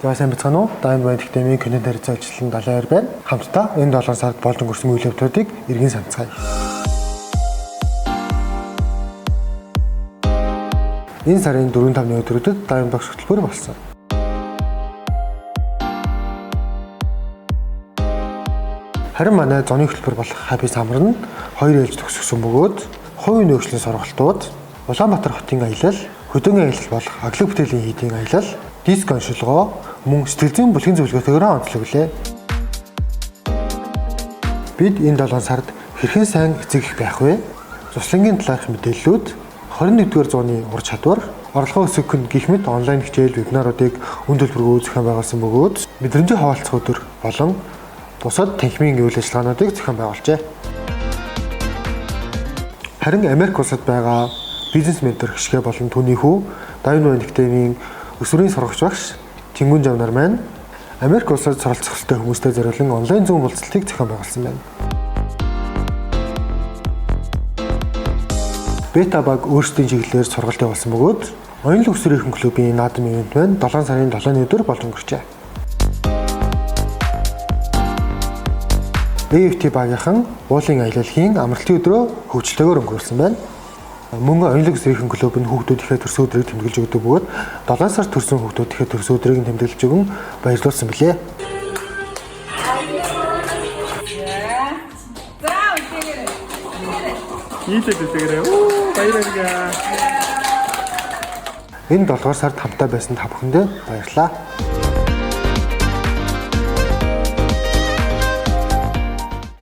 За сайн бацгаана уу? Diamond Band Academy контент харилцаа ажлын 72 байна. Хамтдаа энэ 7 сард болон хүрсэн үйл явдлуудыг эргэн санацгаая. Энэ сарын 4-5-ны өдрүүдэд Diamond багш хөтөлбөр болсон. Харин манай зоны хөтөлбөр болох Happy Summer нь 2 ээлж төгсгсөн бөгөөд хувийн нөөцлийн сургалтууд, Улаанбаатар хотын аялал, хөдөөний аялал болох аглаг бүтээлийн хийдийн аялал, диск оншилгоо, мөн сэтгэл зүйн бүлгийн зөвлөгөөтэйгээр онцлоглоо. Бид энэ 7 сард хэрхэн сайн эцэг их байх вэ? Цуслангийн талаарх мэдээллүүд, 21-р зууны ур чадвар, орлогоо өсгөх гэх мэт онлайн хичээл вебинаруудыг үн төлбөргүй зохион байгуулсан бөгөөд мэдрэмжийн хаваалцах өдөр болон бусад танхимын үйл ажиллагаануудыг зохион байгуулжээ. Харин Америк улсад байгаа бизнес ментор гიშгэ болон түүний хүү Diamond Band Academy-ийн өсвөрийн сургагч багш Тэнгүүн Жавнар маань Америк улсад суралцах хэрэгтэй хүмүүстэй зориулсан онлайн зүүн уулзалтыг зохион байгуулсан байна. Бета баг өөрсдийн чиглэлээр сургалт явуулсан бөгөөд Оюун өсвөрийн клубын наадам ивент маань 7 сарын 7-ны өдөр болон өнгөрчээ. BFT багийнхан уулын аялалын амралтын өдрөө хөгжлөлтөөр өнгөрүүлсэн байна. Мөн оюун өсвөрийн клуб нь хүүхдүүд ихэ төрсөн өдрийг тэмдэглэж өгдөг бөгөөд 7 сар төрсэн хүүхдүүд ихэ төрсөн өдрийг тэмдэглэж өгөн баярлуулсан билээ. Энэ 7 сард хамтаа байсан та бүхэндээ баярлалаа.